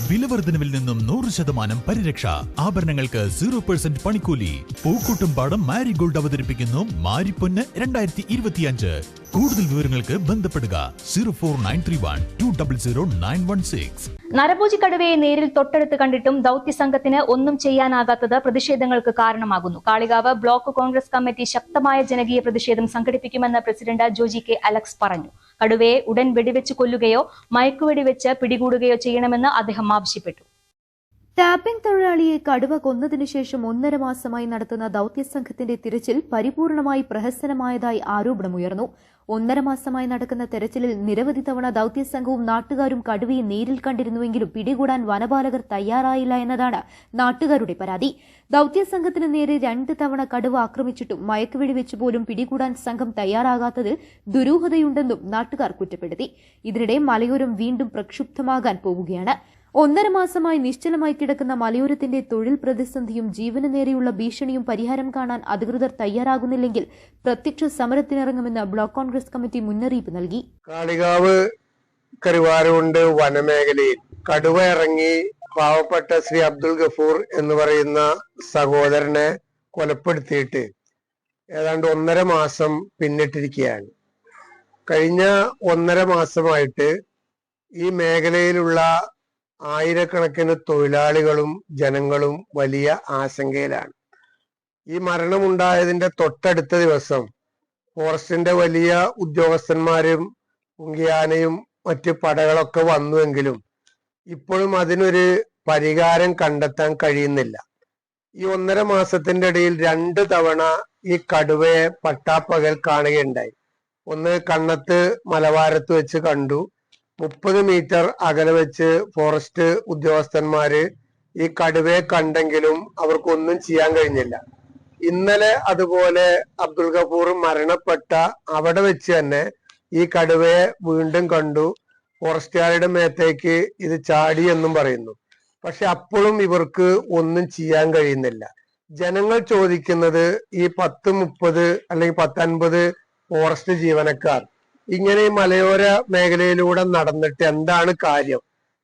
വിലവർദ്ധനവിൽ നിന്നും 100% പരിരക്ഷ. ആഭരണങ്ങൾക്ക് 0% പണിക്കൂലി. പൂക്കൂട്ടുംപാടം മാരിഗോൾഡ് അവതരിപ്പിക്കുന്നു മാരിപ്പൊന്ന് 2025. കൂടുതൽ വിവരങ്ങൾക്ക് ബന്ധപ്പെടുക 04931200916. നരഭോജി കടുവയെ നേരിൽ തൊട്ടടുത്ത് കണ്ടിട്ടും ദൗത്യസംഘത്തിന് ഒന്നും ചെയ്യാനാകാത്തത് പ്രതിഷേധങ്ങൾക്ക് കാരണമാകുന്നു. കാളികാവ് ബ്ലോക്ക് കോൺഗ്രസ് കമ്മിറ്റി ശക്തമായ ജനകീയ പ്രതിഷേധം സംഘടിപ്പിക്കുമെന്ന് പ്രസിഡന്റ് ജോജി കെ അലക്സ് പറഞ്ഞു. കടുവയെ ഉടൻ വെടിവെച്ച് കൊല്ലുകയോ മയക്കുവെടിവെച്ച് പിടികൂടുകയോ ചെയ്യണമെന്ന് അദ്ദേഹം ആവശ്യപ്പെട്ടു. ടാപ്പിംഗ് തൊഴിലാളിയെ കടുവ കൊന്നതിനു ശേഷം 1.5 മാസമായി നടത്തുന്ന ദൌത്യസംഘത്തിന്റെ തിരച്ചിൽ പരിപൂർണമായി പ്രഹസനമായതായി ആരോപണമുയർന്നു. 1.5 മാസമായി നടക്കുന്ന തെരച്ചിലിൽ നിരവധി തവണ ദൌത്യസംഘവും നാട്ടുകാരും കടുവയെ നേരിൽ കണ്ടിരുന്നുവെങ്കിലും പിടികൂടാൻ വനപാലകർ തയ്യാറായില്ല എന്നതാണ് നാട്ടുകാരുടെ പരാതി. ദൌത്യസംഘത്തിന് നേരെ 2 തവണ കടുവ ആക്രമിച്ചിട്ടും മയക്കുവെടിവെച്ച് പോലും പിടികൂടാൻ സംഘം തയ്യാറാകാത്തതിൽ ദുരൂഹതയുണ്ടെന്നും നാട്ടുകാർ കുറ്റപ്പെടുത്തി. ഇതിനിടെ മലയോരം വീണ്ടും പ്രക്ഷുബ്ധമാകാൻ പോവുകയാണ്. 1.5 മാസമായി നിശ്ചലമായി കിടക്കുന്ന മലയോരത്തിന്റെ തൊഴിൽ പ്രതിസന്ധിയും ജീവന് നേരെയുള്ള ഭീഷണിയും പരിഹാരം കാണാൻ അധികൃതർ തയ്യാറാകുന്നില്ലെങ്കിൽ പ്രത്യക്ഷ സമരത്തിനിറങ്ങുമെന്ന് ബ്ലോക്ക് കോൺഗ്രസ് കമ്മിറ്റി മുന്നറിയിപ്പ് നൽകി. കാളികാവ് കരുവാരുകൊണ്ട് വനമേഖലയിൽ കടുവ ഇറങ്ങി പാവപ്പെട്ട ശ്രീ അബ്ദുൽ ഗഫൂർ എന്ന് പറയുന്ന സഹോദരനെ കൊലപ്പെടുത്തിയിട്ട് ഏതാണ്ട് 1.5 മാസം പിന്നിട്ടിരിക്കുകയാണ്. കഴിഞ്ഞ 1.5 മാസമായിട്ട് ഈ മേഖലയിലുള്ള ആയിരക്കണക്കിന് തൊഴിലാളികളും ജനങ്ങളും വലിയ ആശങ്കയിലാണ്. ഈ മരണമുണ്ടായതിന്റെ തൊട്ടടുത്ത ദിവസം ഫോറസ്റ്റിന്റെ വലിയ ഉദ്യോഗസ്ഥന്മാരും പുങ്കിയാനയും മറ്റ് പടകളൊക്കെ വന്നുവെങ്കിലും ഇപ്പോഴും അതിനൊരു പരിഹാരം കണ്ടെത്താൻ കഴിയുന്നില്ല. ഈ 1.5 മാസത്തിന്റെ ഇടയിൽ 2 തവണ ഈ കടുവയെ പട്ടാപ്പകൽ കാണുകയുണ്ടായി. ഒന്ന് കണ്ണത്ത് മലവാരത്ത് വെച്ച് കണ്ടു. 30 മീറ്റർ അകലെ വെച്ച് ഫോറസ്റ്റ് ഉദ്യോഗസ്ഥന്മാര് ഈ കടുവയെ കണ്ടെങ്കിലും അവർക്കൊന്നും ചെയ്യാൻ കഴിഞ്ഞില്ല. ഇന്നലെ അതുപോലെ അബ്ദുൽ ഗഫൂർ മരണപ്പെട്ട അവിടെ വെച്ച് തന്നെ ഈ കടുവയെ വീണ്ടും കണ്ടു. ഫോറസ്റ്റുകാരുടെ മേത്തേക്ക് ഇത് ചാടി എന്നും പറയുന്നു. പക്ഷെ അപ്പോഴും ഇവർക്ക് ഒന്നും ചെയ്യാൻ കഴിയുന്നില്ല. ജനങ്ങൾ ചോദിക്കുന്നത് ഈ 10-30 അല്ലെങ്കിൽ 10-50 ഫോറസ്റ്റ് ജീവനക്കാർ ഇങ്ങനെ ഈ മലയോര മേഖലയിലൂടെ നടന്നിട്ട് എന്താണ് കാര്യം?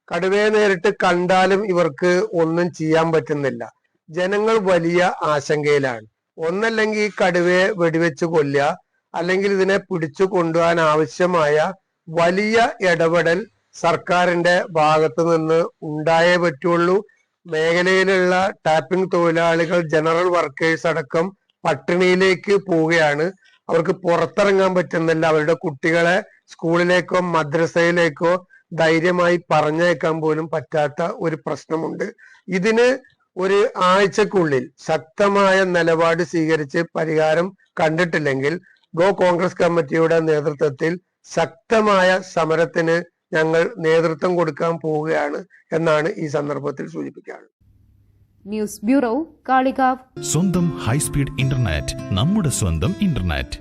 കടുവയെ നേരിട്ട് കണ്ടാലും ഇവർക്ക് ഒന്നും ചെയ്യാൻ പറ്റുന്നില്ല. ജനങ്ങൾ വലിയ ആശങ്കയിലാണ്. ഒന്നല്ലെങ്കിൽ ഈ കടുവയെ വെടിവെച്ച് കൊല്ലുക, അല്ലെങ്കിൽ ഇതിനെ പിടിച്ചു കൊണ്ടുപോകാൻ ആവശ്യമായ വലിയ ഇടപെടൽ സർക്കാരിന്റെ ഭാഗത്ത് നിന്ന് ഉണ്ടായേ പറ്റുള്ളൂ. മേഖലയിലുള്ള ടാപ്പിംഗ് തൊഴിലാളികൾ, ജനറൽ വർക്കേഴ്സ് അടക്കം പട്ടിണിയിലേക്ക് പോവുകയാണ്. അവർക്ക് പുറത്തിറങ്ങാൻ പറ്റുന്നില്ല. അവരുടെ കുട്ടികളെ സ്കൂളിലേക്കോ മദ്രസയിലേക്കോ ധൈര്യമായി പറഞ്ഞയക്കാൻ പോലും പറ്റാത്ത ഒരു പ്രശ്നമുണ്ട്. ഇതിന് ഒരു ആഴ്ചക്കുള്ളിൽ ശക്തമായ നിലപാട് സ്വീകരിച്ച് പരിഹാരം കണ്ടിട്ടില്ലെങ്കിൽ ബ്ലോക്ക് കോൺഗ്രസ് കമ്മിറ്റിയുടെ നേതൃത്വത്തിൽ ശക്തമായ സമരത്തിന് ഞങ്ങൾ നേതൃത്വം കൊടുക്കാൻ പോവുകയാണ് എന്നാണ് ഈ സന്ദർഭത്തിൽ സൂചിപ്പിക്കാറുള്ളത്. News bureau, Kalikavu. സ്വന്തം ഹൈസ്പീഡ് ഇന്റർനെറ്റ്, നമ്മുടെ സ്വന്തം ഇന്റർനെറ്റ്.